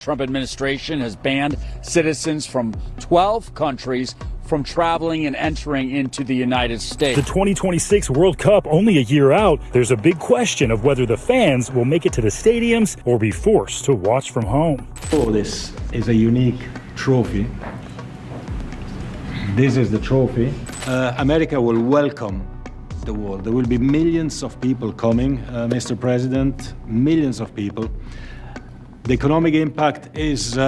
Trump administration has banned citizens from 12 countries from traveling and entering into the United States. The 2026 World Cup only a year out, there's a big question of whether the fans will make it to the stadiums or be forced to watch from home. Oh, this is a unique trophy. This is the trophy. America will welcome the world. There will be millions of people coming, Mr. President, millions of people. The economic impact is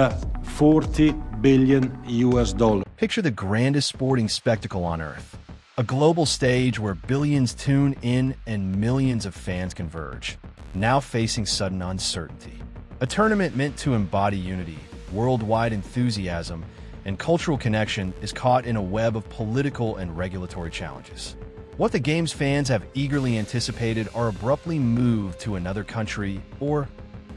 40 billion US dollars. Picture the grandest sporting spectacle on earth. A global stage where billions tune in and millions of fans converge, now facing sudden uncertainty. A tournament meant to embody unity, worldwide enthusiasm, and cultural connection is caught in a web of political and regulatory challenges. What the game's fans have eagerly anticipated are abruptly moved to another country, or,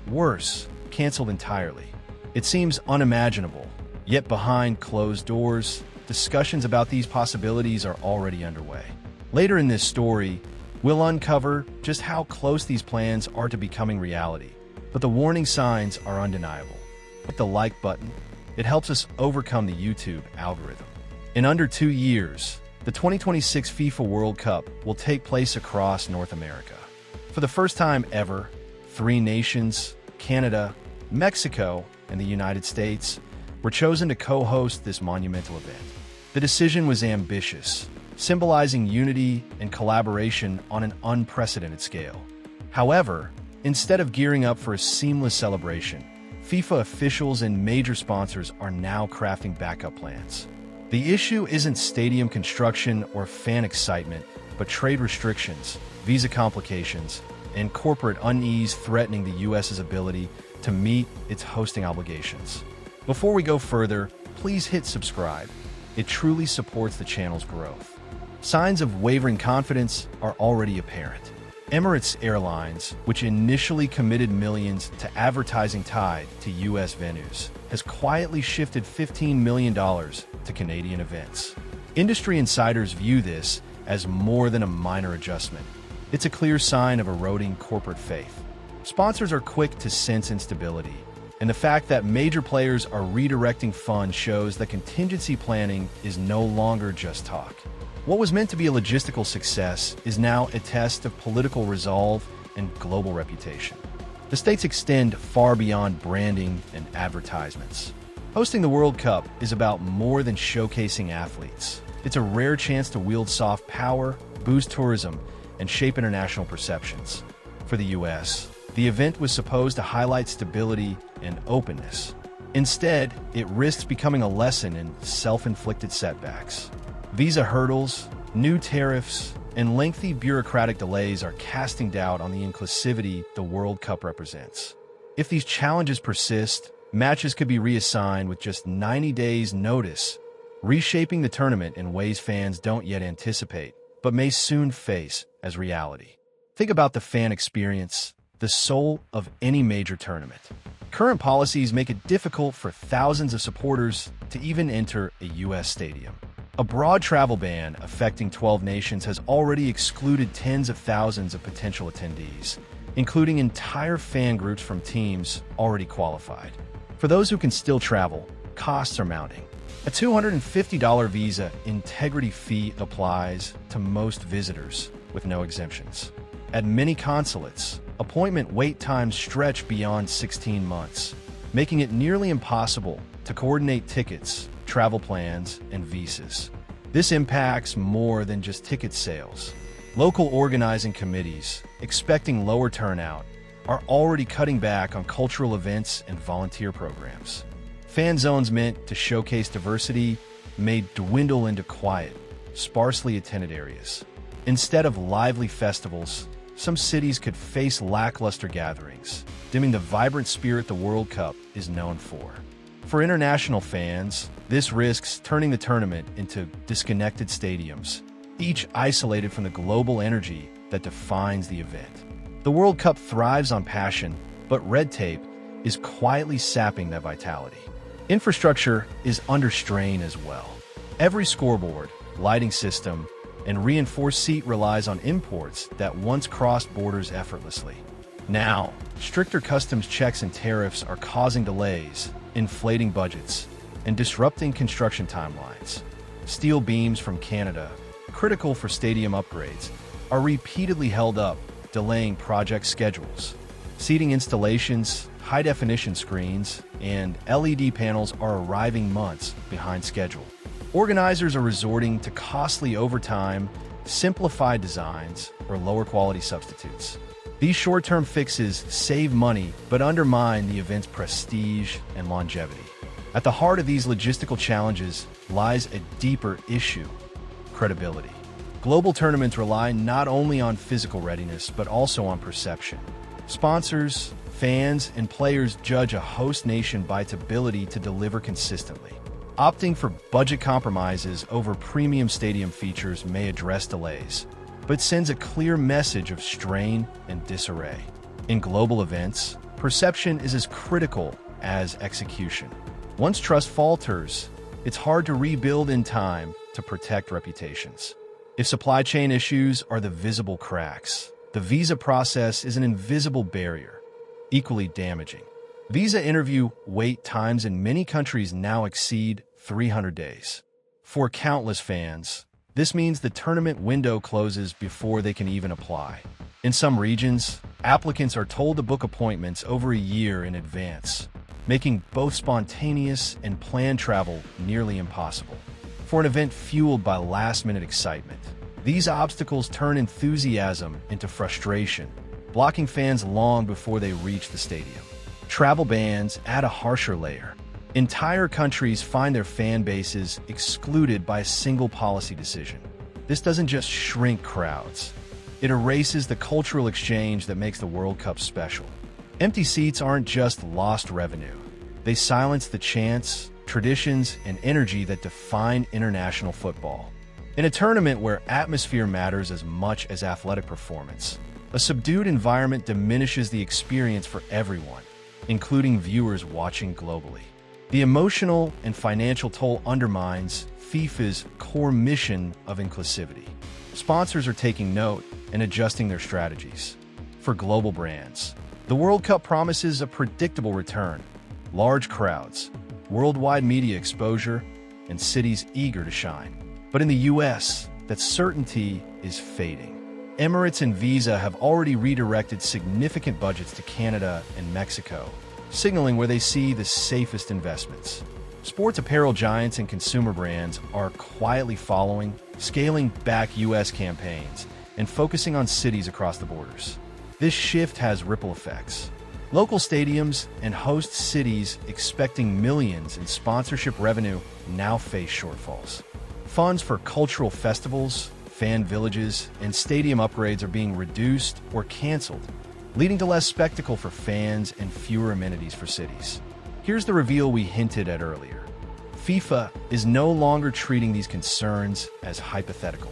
worse, canceled entirely. It seems unimaginable, yet behind closed doors, discussions about these possibilities are already underway. Later in this story, we'll uncover just how close these plans are to becoming reality. But the warning signs are undeniable. Hit the like button. It helps us overcome the YouTube algorithm. In under 2 years, the 2026 FIFA World Cup will take place across North America. For the first time ever, 3 nations, Canada, Mexico, and the United States, were chosen to co-host this monumental event. The decision was ambitious, symbolizing unity and collaboration on an unprecedented scale. However, instead of gearing up for a seamless celebration, FIFA officials and major sponsors are now crafting backup plans. The issue isn't stadium construction or fan excitement, but trade restrictions, visa complications, and corporate unease threatening the U.S.'s ability to meet its hosting obligations. Before we go further, please hit subscribe. It truly supports the channel's growth. Signs of wavering confidence are already apparent. Emirates Airlines, which initially committed millions to advertising tied to U.S. venues, has quietly shifted $15 million to Canadian events. Industry insiders view this as more than a minor adjustment. It's a clear sign of eroding corporate faith. Sponsors are quick to sense instability, and the fact that major players are redirecting funds shows that contingency planning is no longer just talk. What was meant to be a logistical success is now a test of political resolve and global reputation. The stakes extend far beyond branding and advertisements. Hosting the World Cup is about more than showcasing athletes. It's a rare chance to wield soft power, boost tourism, and shape international perceptions. For the U.S., the event was supposed to highlight stability and openness. Instead, it risks becoming a lesson in self-inflicted setbacks. Visa hurdles, new tariffs, and lengthy bureaucratic delays are casting doubt on the inclusivity the World Cup represents. If these challenges persist, matches could be reassigned with just 90 days' notice, reshaping the tournament in ways fans don't yet anticipate, but may soon face as reality. Think about the fan experience, the soul of any major tournament. Current policies make it difficult for thousands of supporters to even enter a U.S. stadium. A broad travel ban affecting 12 nations has already excluded tens of thousands of potential attendees, including entire fan groups from teams already qualified. For those who can still travel, costs are mounting. A $250 visa integrity fee applies to most visitors, with no exemptions. At many consulates, appointment wait times stretch beyond 16 months, making it nearly impossible to coordinate tickets, travel plans, and visas. This impacts more than just ticket sales. Local organizing committees, expecting lower turnout, are already cutting back on cultural events and volunteer programs. Fan zones meant to showcase diversity may dwindle into quiet, sparsely attended areas. Instead of lively festivals, some cities could face lackluster gatherings, dimming the vibrant spirit the World Cup is known for. For international fans, this risks turning the tournament into disconnected stadiums, each isolated from the global energy that defines the event. The World Cup thrives on passion, but red tape is quietly sapping that vitality. Infrastructure is under strain as well. Every scoreboard, lighting system, and reinforced seat relies on imports that once crossed borders effortlessly. Now, stricter customs checks and tariffs are causing delays, inflating budgets, and disrupting construction timelines. Steel beams from Canada, critical for stadium upgrades, are repeatedly held up, delaying project schedules. Seating installations, high-definition screens, and LED panels are arriving months behind schedule. Organizers are resorting to costly overtime, simplified designs, or lower-quality substitutes. These short-term fixes save money but undermine the event's prestige and longevity. At the heart of these logistical challenges lies a deeper issue: credibility. Global tournaments rely not only on physical readiness but also on perception. Sponsors, fans, and players judge a host nation by its ability to deliver consistently. Opting for budget compromises over premium stadium features may address delays, but sends a clear message of strain and disarray. In global events, perception is as critical as execution. Once trust falters, it's hard to rebuild in time to protect reputations. If supply chain issues are the visible cracks, the visa process is an invisible barrier, equally damaging. Visa interview wait times in many countries now exceed 300 days. For countless fans, this means the tournament window closes before they can even apply. In some regions, applicants are told to book appointments over a year in advance, making both spontaneous and planned travel nearly impossible. For an event fueled by last-minute excitement, these obstacles turn enthusiasm into frustration, blocking fans long before they reach the stadium. Travel bans add a harsher layer. Entire countries find their fan bases excluded by a single policy decision. This doesn't just shrink crowds. It erases the cultural exchange that makes the World Cup special. Empty seats aren't just lost revenue. They silence the chants, traditions, and energy that define international football. In a tournament where atmosphere matters as much as athletic performance, a subdued environment diminishes the experience for everyone, including viewers watching globally. The emotional and financial toll undermines FIFA's core mission of inclusivity. Sponsors are taking note and adjusting their strategies. For global brands, the World Cup promises a predictable return: large crowds, worldwide media exposure, and cities eager to shine. But in the US, that certainty is fading. Emirates and Visa have already redirected significant budgets to Canada and Mexico, signaling where they see the safest investments. Sports apparel giants and consumer brands are quietly following, scaling back US campaigns, and focusing on cities across the borders. This shift has ripple effects. Local stadiums and host cities expecting millions in sponsorship revenue now face shortfalls. Funds for cultural festivals, fan villages, and stadium upgrades are being reduced or canceled, leading to less spectacle for fans and fewer amenities for cities. Here's the reveal we hinted at earlier. FIFA is no longer treating these concerns as hypothetical.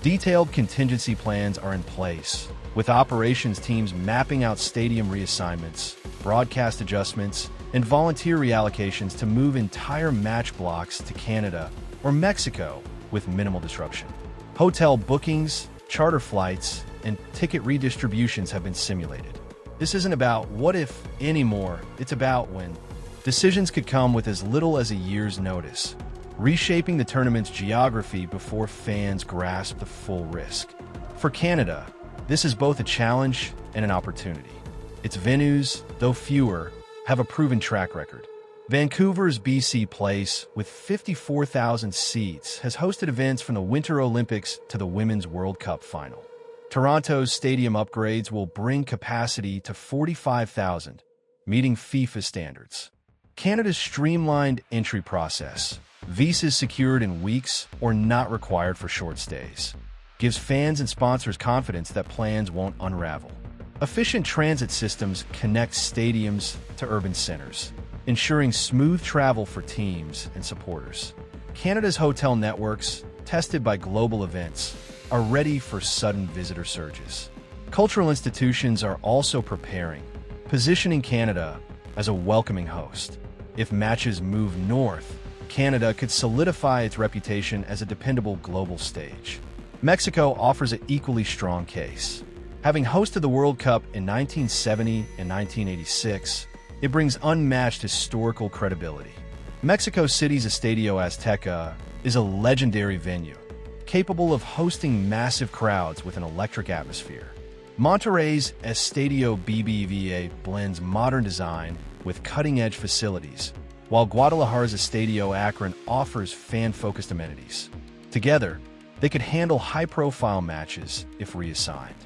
Detailed contingency plans are in place, with operations teams mapping out stadium reassignments, broadcast adjustments, and volunteer reallocations to move entire match blocks to Canada or Mexico with minimal disruption. Hotel bookings, charter flights, and ticket redistributions have been simulated. This isn't about what if anymore, it's about when. Decisions could come with as little as a year's notice, reshaping the tournament's geography before fans grasp the full risk. For Canada, this is both a challenge and an opportunity. Its venues, though fewer, have a proven track record. Vancouver's BC Place, with 54,000 seats, has hosted events from the Winter Olympics to the Women's World Cup final. Toronto's stadium upgrades will bring capacity to 45,000, meeting FIFA standards. Canada's streamlined entry process, visas secured in weeks or not required for short stays, gives fans and sponsors confidence that plans won't unravel. Efficient transit systems connect stadiums to urban centers, ensuring smooth travel for teams and supporters. Canada's hotel networks, tested by global events, are ready for sudden visitor surges. Cultural institutions are also preparing, positioning Canada as a welcoming host. If matches move north, Canada could solidify its reputation as a dependable global stage. Mexico offers an equally strong case. Having hosted the World Cup in 1970 and 1986, it brings unmatched historical credibility. Mexico City's Estadio Azteca is a legendary venue, capable of hosting massive crowds with an electric atmosphere. Monterrey's Estadio BBVA blends modern design with cutting-edge facilities, while Guadalajara's Estadio Akron offers fan-focused amenities. Together, they could handle high-profile matches if reassigned.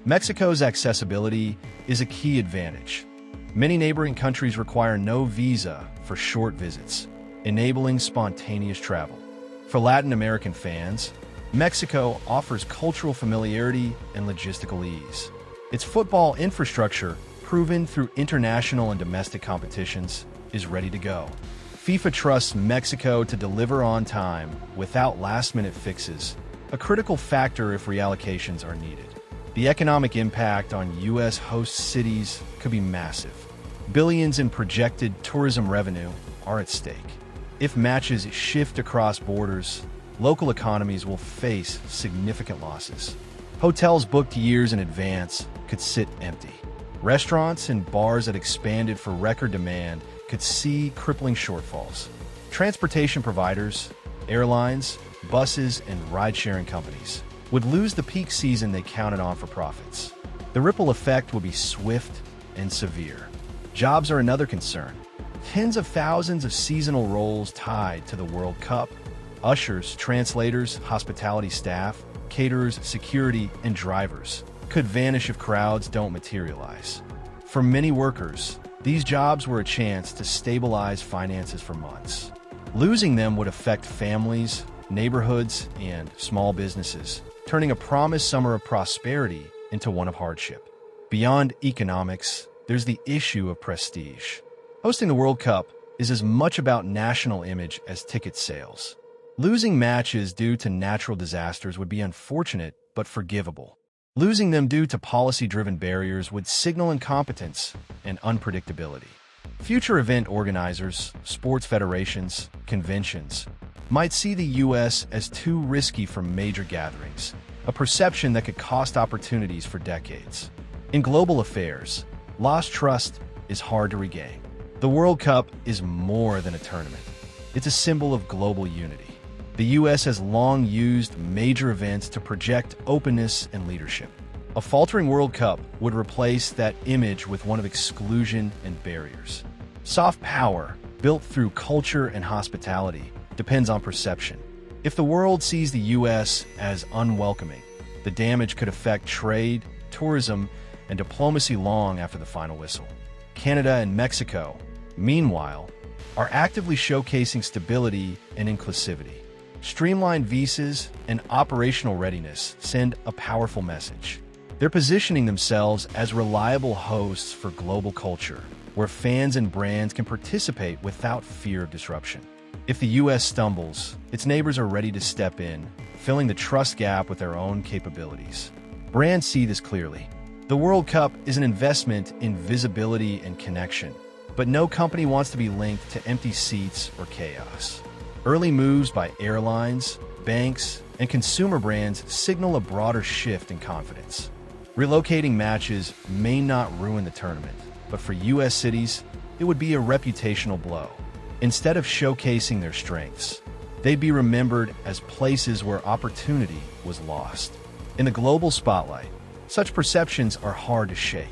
Mexico's accessibility is a key advantage. Many neighboring countries require no visa for short visits, enabling spontaneous travel. For Latin American fans, Mexico offers cultural familiarity and logistical ease. Its football infrastructure, proven through international and domestic competitions, is ready to go. FIFA trusts Mexico to deliver on time without last-minute fixes, a critical factor if reallocations are needed. The economic impact on U.S. host cities could be massive. Billions in projected tourism revenue are at stake. If matches shift across borders, local economies will face significant losses. Hotels booked years in advance could sit empty. Restaurants and bars that expanded for record demand could see crippling shortfalls. Transportation providers, airlines, buses, and ride-sharing companies would lose the peak season they counted on for profits. The ripple effect would be swift and severe. Jobs are another concern. Tens of thousands of seasonal roles tied to the World Cup. Ushers, translators, hospitality staff, caterers, security, and drivers could vanish if crowds don't materialize. For many workers, these jobs were a chance to stabilize finances for months. Losing them would affect families, neighborhoods, and small businesses, turning a promised summer of prosperity into one of hardship. Beyond economics, there's the issue of prestige. Hosting the World Cup is as much about national image as ticket sales. Losing matches due to natural disasters would be unfortunate but forgivable. Losing them due to policy-driven barriers would signal incompetence and unpredictability. Future event organizers, sports federations, conventions might see the U.S. as too risky for major gatherings, a perception that could cost opportunities for decades. In global affairs, lost trust is hard to regain. The World Cup is more than a tournament. It's a symbol of global unity. The U.S. has long used major events to project openness and leadership. A faltering World Cup would replace that image with one of exclusion and barriers. Soft power, built through culture and hospitality, depends on perception. If the world sees the U.S. as unwelcoming, the damage could affect trade, tourism, and diplomacy long after the final whistle. Canada and Mexico, meanwhile, are actively showcasing stability and inclusivity. Streamlined visas and operational readiness send a powerful message. They're positioning themselves as reliable hosts for global culture, where fans and brands can participate without fear of disruption. If the U.S. stumbles, its neighbors are ready to step in, filling the trust gap with their own capabilities. Brands see this clearly. The World Cup is an investment in visibility and connection, but no company wants to be linked to empty seats or chaos. Early moves by airlines, banks, and consumer brands signal a broader shift in confidence. Relocating matches may not ruin the tournament, but for U.S. cities, it would be a reputational blow. Instead of showcasing their strengths, they'd be remembered as places where opportunity was lost. In the global spotlight, such perceptions are hard to shake.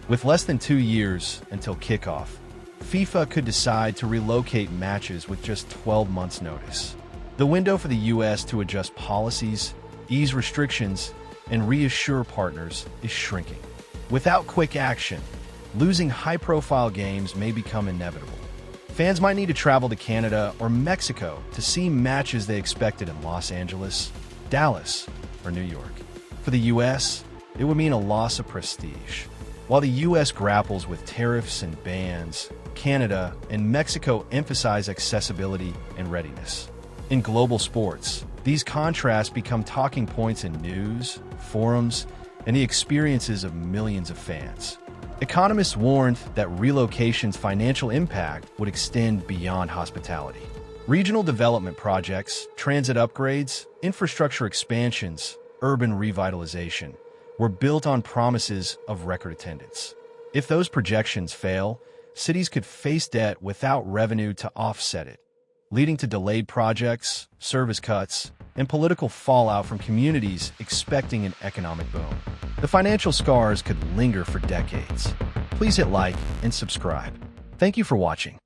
With less than 2 years until kickoff, FIFA could decide to relocate matches with just 12 months' notice. The window for the U.S. to adjust policies, ease restrictions, and reassure partners is shrinking. Without quick action, losing high-profile games may become inevitable. Fans might need to travel to Canada or Mexico to see matches they expected in Los Angeles, Dallas, or New York. For the U.S., it would mean a loss of prestige. While the U.S. grapples with tariffs and bans, Canada and Mexico emphasize accessibility and readiness. In global sports, these contrasts become talking points in news, forums, and the experiences of millions of fans. Economists warned that relocation's financial impact would extend beyond hospitality. Regional development projects, transit upgrades, infrastructure expansions, urban revitalization were built on promises of record attendance. If those projections fail, cities could face debt without revenue to offset it, leading to delayed projects, service cuts, and political fallout from communities expecting an economic boom. The financial scars could linger for decades. Please hit like and subscribe. Thank you for watching.